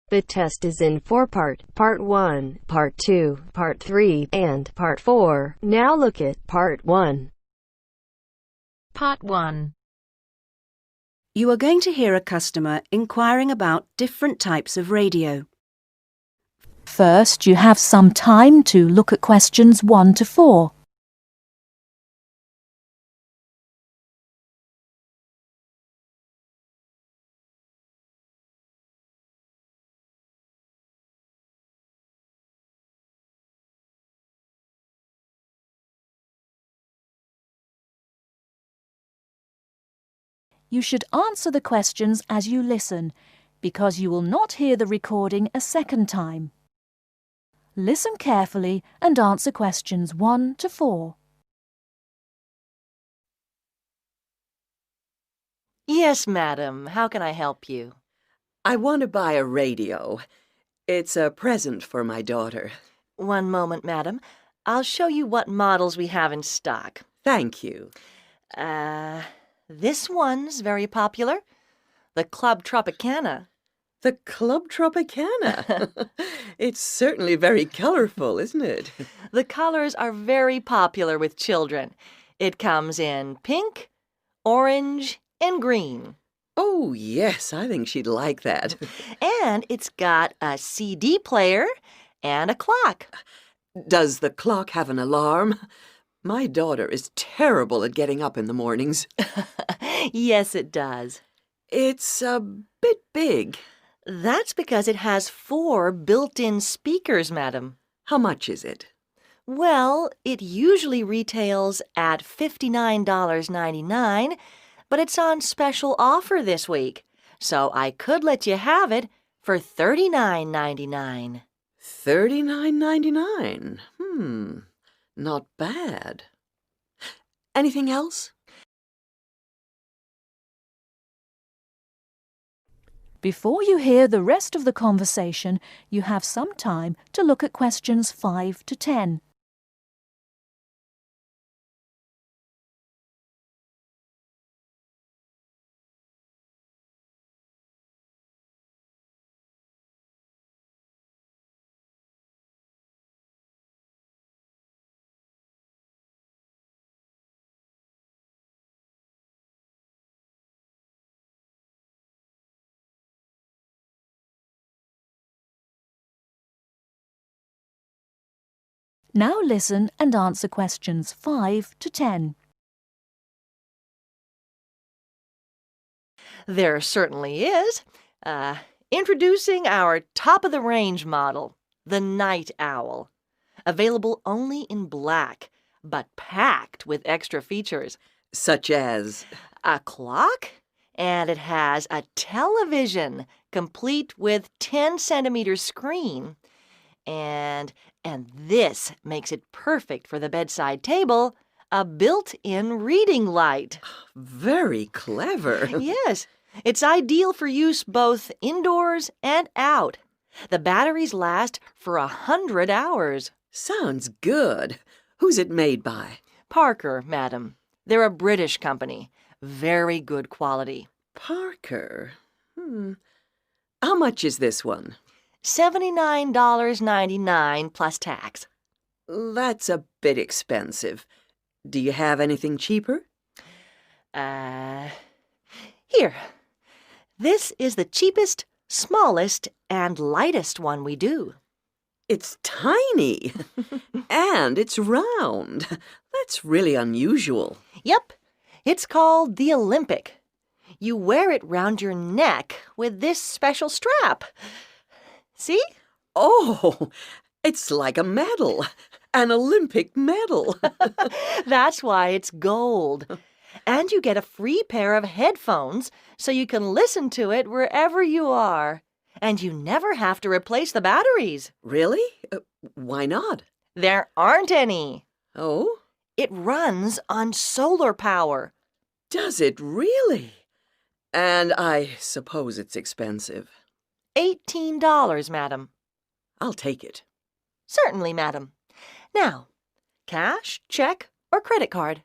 The test is in 4 parts. Part 1, Part 2, Part 3, and Part 4. Now look at Part 1. Part 1. You are going to hear a customer inquiring about different types of radio. First, you have some time to look at questions 1 to 4. You should answer the questions as you listen, because you will not hear the recording a second time. Listen carefully and answer questions 1 to 4. Yes, madam. How can I help you? I want to buy a radio. It's a present for my daughter. One moment, madam. I'll show you what models we have in stock. Thank you. This one's very popular. The Club Tropicana. The Club Tropicana. It's certainly very colorful, isn't it? The colors are very popular with children. It comes in pink, orange, and green. Oh, yes, I think she'd like that. And it's got a CD player and a clock. Does the clock have an alarm? My daughter is terrible at getting up in the mornings. Yes, it does. It's a bit big. That's because it has 4 built-in speakers, madam. How much is it? Well, it usually retails at $59.99, but it's on special offer this week, so I could let you have it for $39.99. $39.99. Not bad. Anything else? Before you hear the rest of the conversation, you have some time to look at questions 5 to 10. Now listen and answer questions 5 to 10. There certainly is. Introducing our top-of-the-range model, the Night Owl. Available only in black, but packed with extra features. Such as? A clock, and it has a television, complete with 10-centimeter screen. And this makes it perfect for the bedside table, a built-in reading light. Very clever. Yes, it's ideal for use both indoors and out. The batteries last for 100 hours. Sounds good. Who's it made by? Parker, madam. They're a British company. Very good quality. Parker. How much is this one? $79.99 plus tax. That's a bit expensive. Do you have anything cheaper? Here. This is the cheapest, smallest, and lightest one we do. It's tiny. And it's round. That's really unusual. Yep. It's called the Olympic. You wear it round your neck with this special strap. See? Oh, it's like a medal. An Olympic medal. That's why it's gold. And you get a free pair of headphones so you can listen to it wherever you are. And you never have to replace the batteries. Really? Why not? There aren't any. Oh? It runs on solar power. Does it really? And I suppose it's expensive. $18, madam. I'll take it. Certainly, madam. Now, cash, check, or credit card?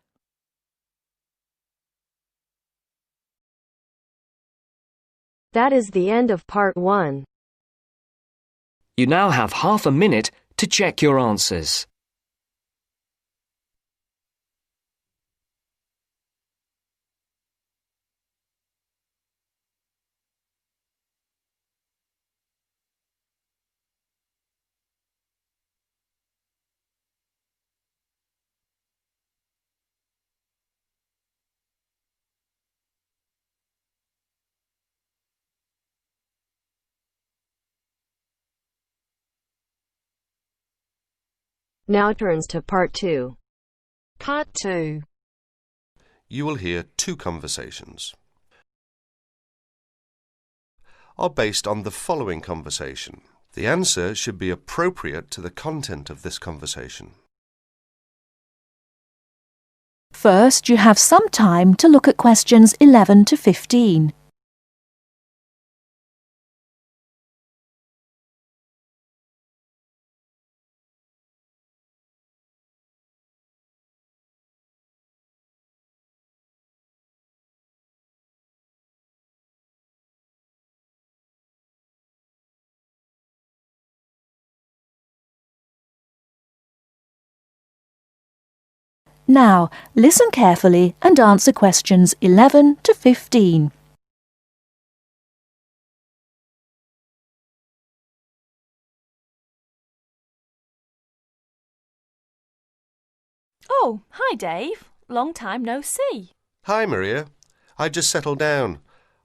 That is the end of Part 1. You now have half a minute to check your answers. Now turns to part 2. Part 2. You will hear two conversations. Are based on the following conversation. The answer should be appropriate to the content of this conversation. First, you have some time to look at questions 11 to 15. Now, listen carefully and answer questions 11 to 15. Oh, hi Dave. Long time no see. Hi, Maria. I just settled down.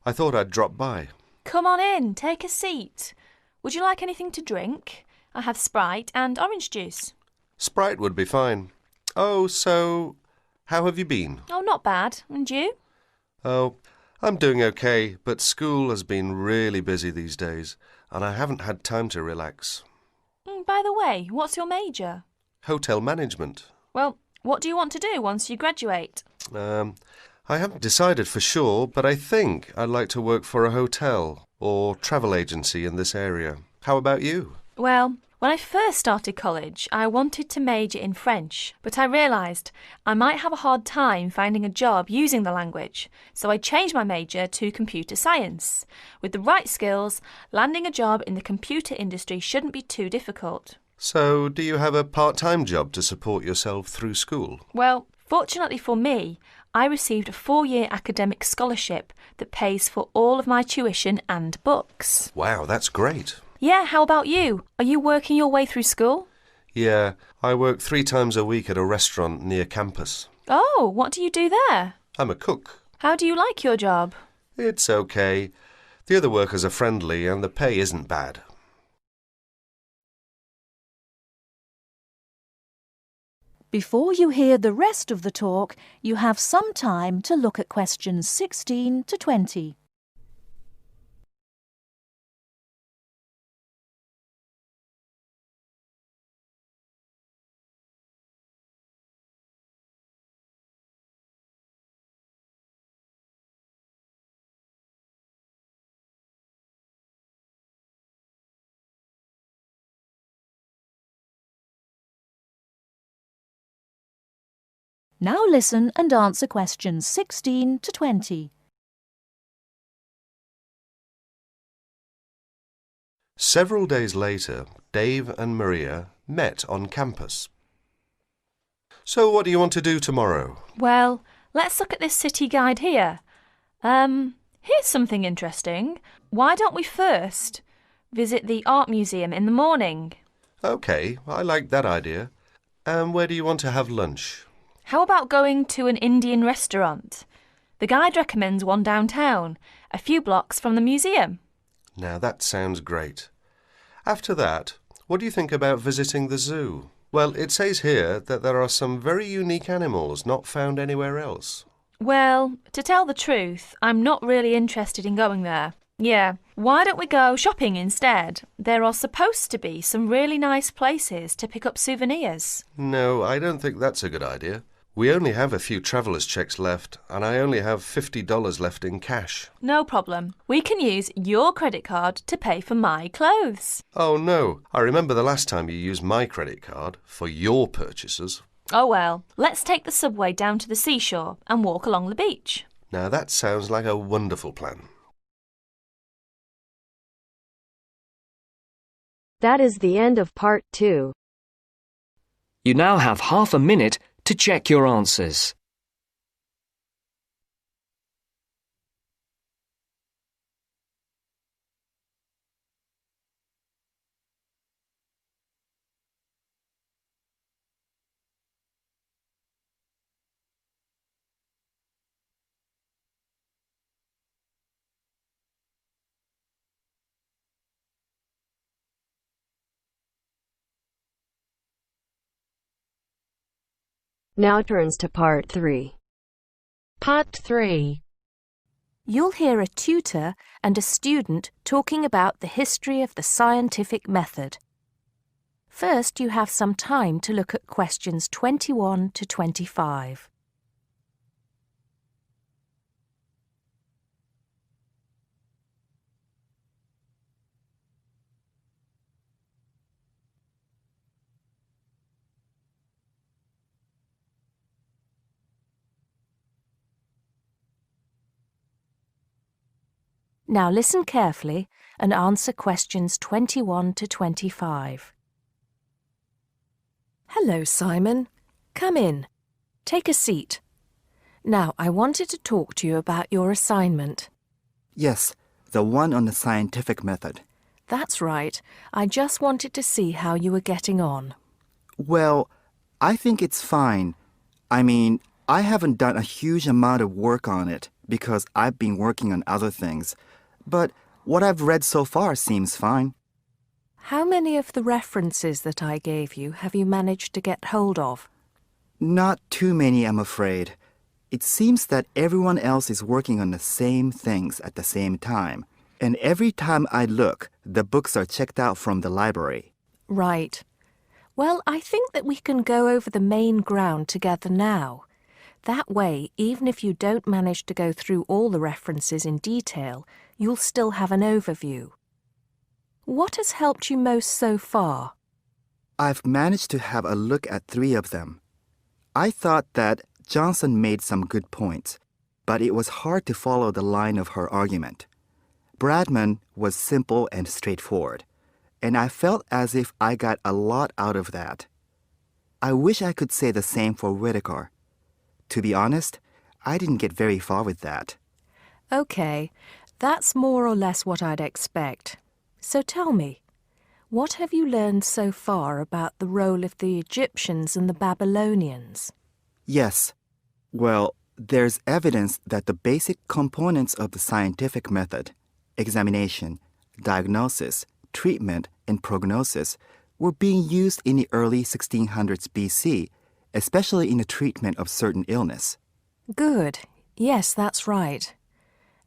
I thought I'd drop by. Come on in, take a seat. Would you like anything to drink? I have Sprite and orange juice. Sprite would be fine. Oh, so, how have you been? Oh, not bad. And you? Oh, I'm doing okay, but school has been really busy these days, and I haven't had time to relax. By the way, what's your major? Hotel management. Well, what do you want to do once you graduate? I haven't decided for sure, but I think I'd like to work for a hotel or travel agency in this area. How about you? Well, when I first started college, I wanted to major in French, but I realised I might have a hard time finding a job using the language, so I changed my major to computer science. With the right skills, landing a job in the computer industry shouldn't be too difficult. So, do you have a part-time job to support yourself through school? Well, fortunately for me, I received a 4-year academic scholarship that pays for all of my tuition and books. Wow, that's great. Yeah, how about you? Are you working your way through school? Yeah, I work 3 times a week at a restaurant near campus. Oh, what do you do there? I'm a cook. How do you like your job? It's okay. The other workers are friendly and the pay isn't bad. Before you hear the rest of the talk, you have some time to look at questions 16 to 20. Now listen and answer questions 16 to 20. Several days later, Dave and Maria met on campus. So what do you want to do tomorrow? Well, let's look at this city guide here. Here's something interesting. Why don't we first visit the art museum in the morning? OK, I like that idea. And where do you want to have lunch? How about going to an Indian restaurant? The guide recommends one downtown, a few blocks from the museum. Now that sounds great. After that, what do you think about visiting the zoo? Well, it says here that there are some very unique animals not found anywhere else. Well, to tell the truth, I'm not really interested in going there. Yeah, why don't we go shopping instead? There are supposed to be some really nice places to pick up souvenirs. No, I don't think that's a good idea. We only have a few traveller's checks left, and I only have $50 left in cash. No problem. We can use your credit card to pay for my clothes. Oh no, I remember the last time you used my credit card for your purchases. Oh well, let's take the subway down to the seashore and walk along the beach. Now that sounds like a wonderful plan. That is the end of part 2. You now have half a minute to check your answers. Now turns to part 3. Part 3. You'll hear a tutor and a student talking about the history of the scientific method. First, you have some time to look at questions 21 to 25. Now listen carefully and answer questions 21 to 25. Hello, Simon. Come in. Take a seat. Now, I wanted to talk to you about your assignment. Yes, the one on the scientific method. That's right. I just wanted to see how you were getting on. Well, I think it's fine. I mean, I haven't done a huge amount of work on it because I've been working on other things. But what I've read so far seems fine. How many of the references that I gave you have you managed to get hold of? Not too many, I'm afraid. It seems that everyone else is working on the same things at the same time. And every time I look, the books are checked out from the library. Right. Well, I think that we can go over the main ground together now. That way, even if you don't manage to go through all the references in detail, you'll still have an overview. What has helped you most so far? I've managed to have a look at 3 of them. I thought that Johnson made some good points, but it was hard to follow the line of her argument. Bradman was simple and straightforward, and I felt as if I got a lot out of that. I wish I could say the same for Whittaker. To be honest, I didn't get very far with that. Okay, that's more or less what I'd expect. So tell me, what have you learned so far about the role of the Egyptians and the Babylonians? Yes. Well, there's evidence that the basic components of the scientific method, examination, diagnosis, treatment, and prognosis, were being used in the early 1600s BC, especially in the treatment of certain illness. Good. Yes, that's right.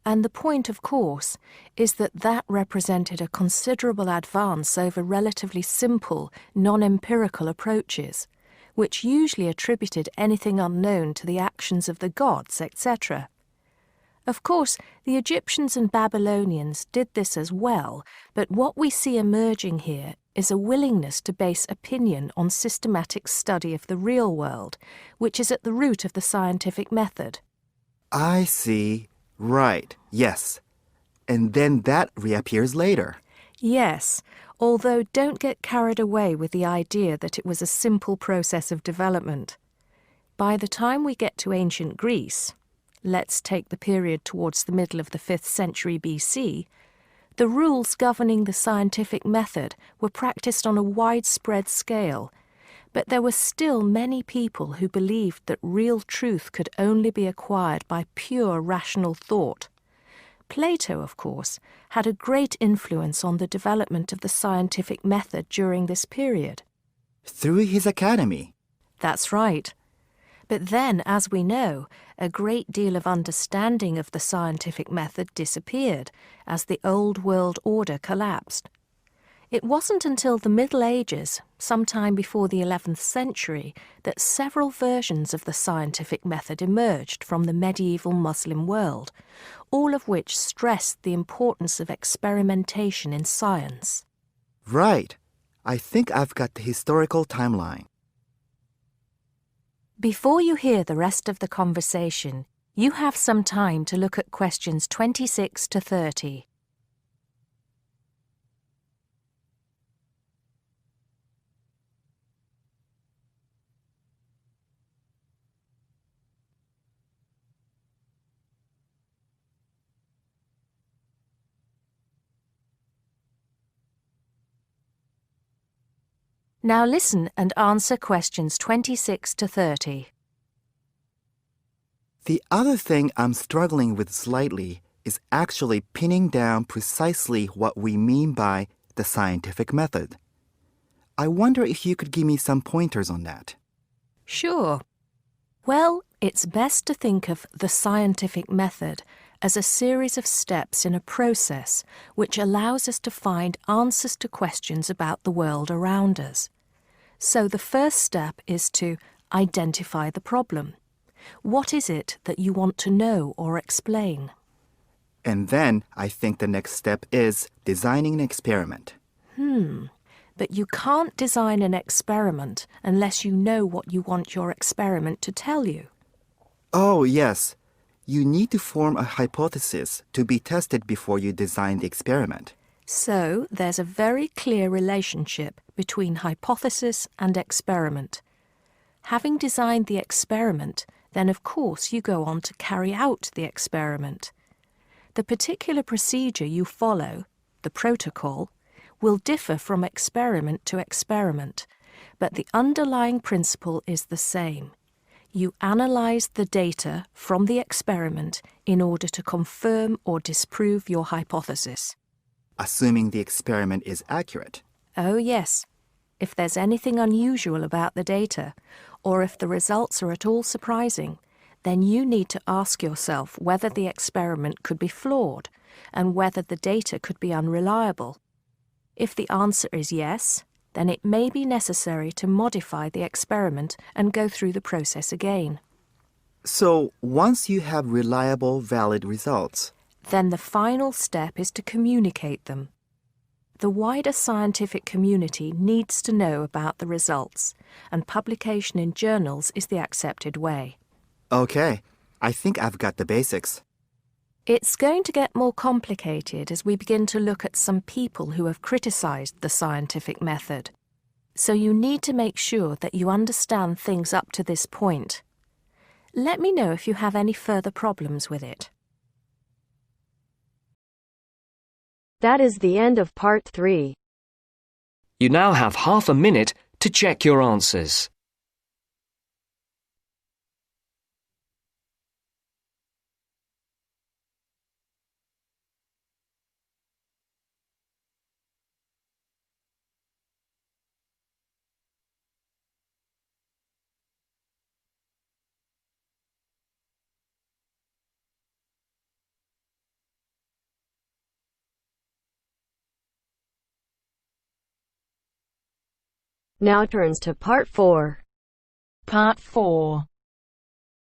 And the point, of course, is that that represented a considerable advance over relatively simple, non-empirical approaches, which usually attributed anything unknown to the actions of the gods, etc. Of course, the Egyptians and Babylonians did this as well, but what we see emerging here is a willingness to base opinion on systematic study of the real world, which is at the root of the scientific method. I see. Right, yes. And then that reappears later. Yes, although don't get carried away with the idea that it was a simple process of development. By the time we get to ancient Greece, let's take the period towards the middle of the 5th century BC, the rules governing the scientific method were practiced on a widespread scale, but there were still many people who believed that real truth could only be acquired by pure rational thought. Plato, of course, had a great influence on the development of the scientific method during this period. Through his academy. That's right. But then, as we know, a great deal of understanding of the scientific method disappeared as the old world order collapsed. It wasn't until the Middle Ages, sometime before the 11th century, that several versions of the scientific method emerged from the medieval Muslim world, all of which stressed the importance of experimentation in science. Right. I think I've got the historical timeline. Before you hear the rest of the conversation, you have some time to look at questions 26 to 30. Now listen and answer questions 26 to 30. The other thing I'm struggling with slightly is actually pinning down precisely what we mean by the scientific method. I wonder if you could give me some pointers on that. Sure. Well, it's best to think of the scientific method as a series of steps in a process which allows us to find answers to questions about the world around us. So the first step is to identify the problem. What is it that you want to know or explain? And then I think the next step is designing an experiment. But you can't design an experiment unless you know what you want your experiment to tell you. Oh, yes. You need to form a hypothesis to be tested before you design the experiment. So there's a very clear relationship between hypothesis and experiment. Having designed the experiment, then of course you go on to carry out the experiment. The particular procedure you follow, the protocol, will differ from experiment to experiment, but the underlying principle is the same. You analyse the data from the experiment in order to confirm or disprove your hypothesis. Assuming the experiment is accurate. Oh yes, if there's anything unusual about the data, or if the results are at all surprising, then you need to ask yourself whether the experiment could be flawed and whether the data could be unreliable. If the answer is yes, then it may be necessary to modify the experiment and go through the process again. So, once you have reliable, valid results, then the final step is to communicate them. The wider scientific community needs to know about the results, and publication in journals is the accepted way. Okay, I think I've got the basics. It's going to get more complicated as we begin to look at some people who have criticised the scientific method. So you need to make sure that you understand things up to this point. Let me know if you have any further problems with it. That is the end of part 3. You now have half a minute to check your answers. Now turns to part 4. Part 4.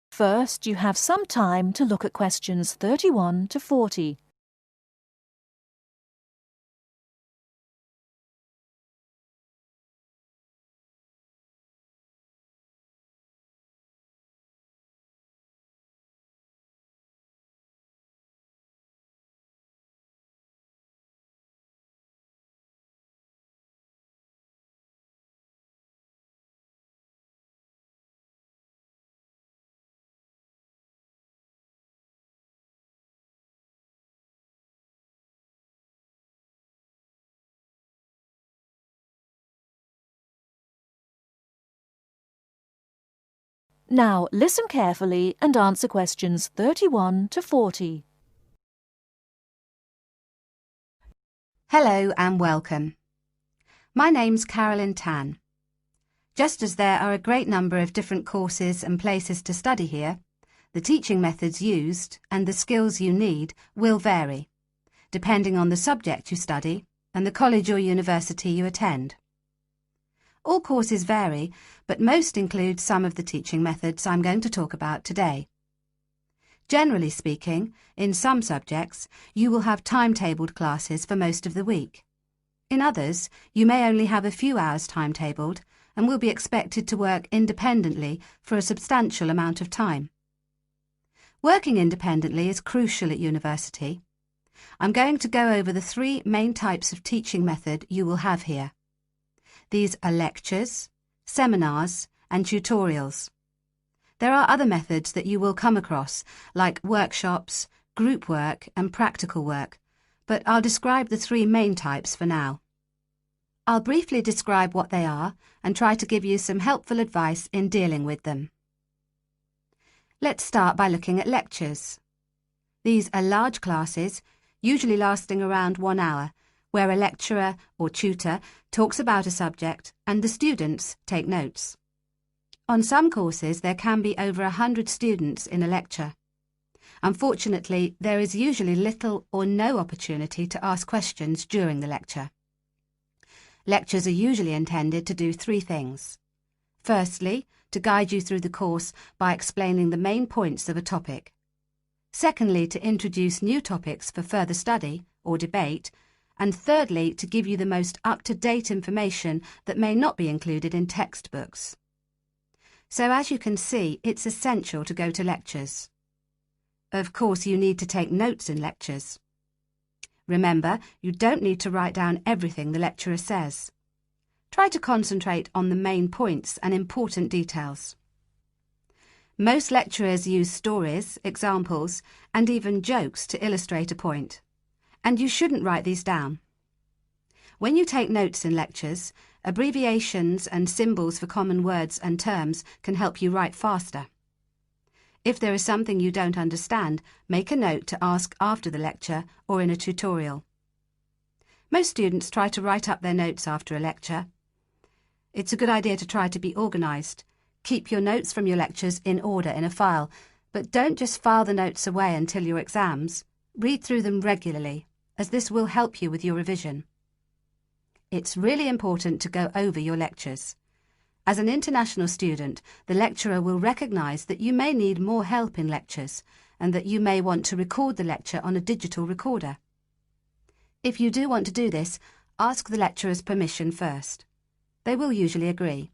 First, you have some time to look at questions 31 to 40. Now listen carefully and answer questions 31 to 40. Hello and welcome. My name's Carolyn Tan. Just as there are a great number of different courses and places to study here, the teaching methods used and the skills you need will vary, depending on the subject you study and the college or university you attend. All courses vary, but most include some of the teaching methods I'm going to talk about today. Generally speaking, in some subjects, you will have timetabled classes for most of the week. In others, you may only have a few hours timetabled and will be expected to work independently for a substantial amount of time. Working independently is crucial at university. I'm going to go over the 3 main types of teaching method you will have here. These are lectures, seminars, and tutorials. There are other methods that you will come across, like workshops, group work, and practical work, but I'll describe the 3 main types for now. I'll briefly describe what they are and try to give you some helpful advice in dealing with them. Let's start by looking at lectures. These are large classes, usually lasting around 1 hour, where a lecturer or tutor talks about a subject and the students take notes. On some courses, there can be over 100 students in a lecture. Unfortunately, there is usually little or no opportunity to ask questions during the lecture. Lectures are usually intended to do 3 things. Firstly, to guide you through the course by explaining the main points of a topic. Secondly, to introduce new topics for further study or debate. And thirdly, to give you the most up-to-date information that may not be included in textbooks. So as you can see, it's essential to go to lectures. Of course, you need to take notes in lectures. Remember, you don't need to write down everything the lecturer says. Try to concentrate on the main points and important details. Most lecturers use stories, examples, and even jokes to illustrate a point. And you shouldn't write these down. When you take notes in lectures, abbreviations and symbols for common words and terms can help you write faster. If there is something you don't understand, make a note to ask after the lecture or in a tutorial. Most students try to write up their notes after a lecture. It's a good idea to try to be organised. Keep your notes from your lectures in order in a file, but don't just file the notes away until your exams. Read through them regularly, as this will help you with your revision. It's really important to go over your lectures. As an international student, the lecturer will recognise that you may need more help in lectures and that you may want to record the lecture on a digital recorder. If you do want to do this, ask the lecturer's permission first. They will usually agree.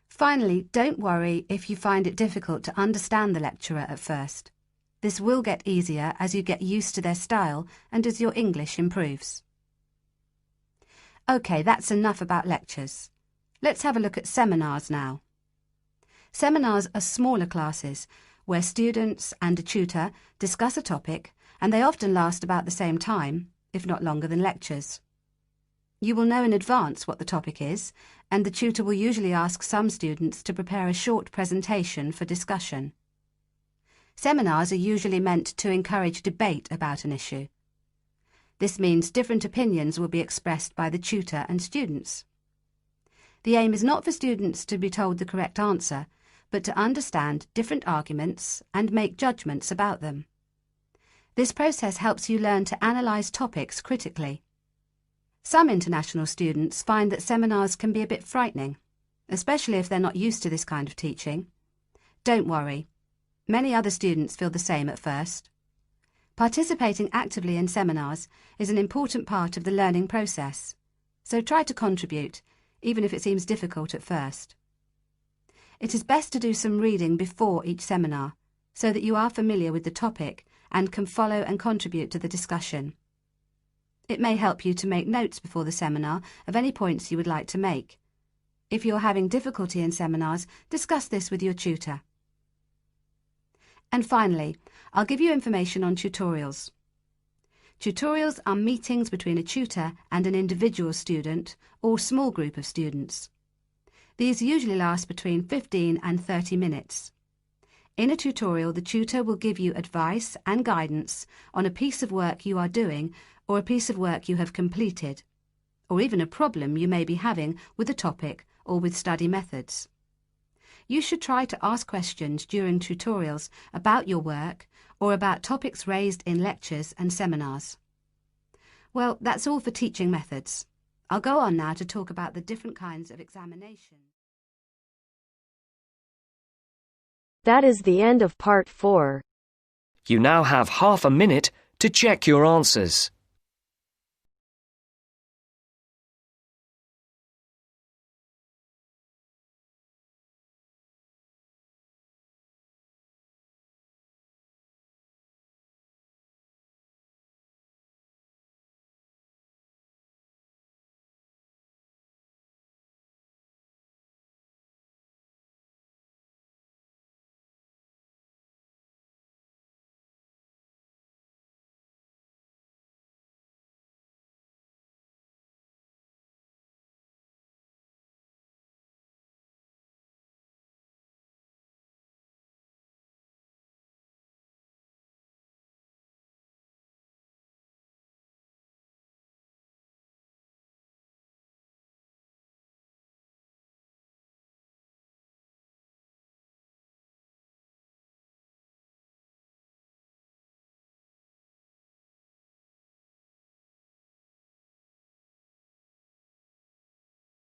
Finally, don't worry if you find it difficult to understand the lecturer at first. This will get easier as you get used to their style and as your English improves. OK, that's enough about lectures. Let's have a look at seminars now. Seminars are smaller classes where students and a tutor discuss a topic, and they often last about the same time, if not longer than lectures. You will know in advance what the topic is, and the tutor will usually ask some students to prepare a short presentation for discussion. Seminars are usually meant to encourage debate about an issue. This means different opinions will be expressed by the tutor and students. The aim is not for students to be told the correct answer, but to understand different arguments and make judgments about them. This process helps you learn to analyse topics critically. Some international students find that seminars can be a bit frightening, especially if they're not used to this kind of teaching. Don't worry. Many other students feel the same at first. Participating actively in seminars is an important part of the learning process, so try to contribute, even if it seems difficult at first. It is best to do some reading before each seminar, so that you are familiar with the topic and can follow and contribute to the discussion. It may help you to make notes before the seminar of any points you would like to make. If you're having difficulty in seminars, discuss this with your tutor. And finally, I'll give you information on tutorials. Tutorials are meetings between a tutor and an individual student or small group of students. These usually last between 15 and 30 minutes. In a tutorial, the tutor will give you advice and guidance on a piece of work you are doing or a piece of work you have completed, or even a problem you may be having with a topic or with study methods. You should try to ask questions during tutorials about your work or about topics raised in lectures and seminars. Well, that's all for teaching methods. I'll go on now to talk about the different kinds of examination. That is the end of part 4. You now have half a minute to check your answers.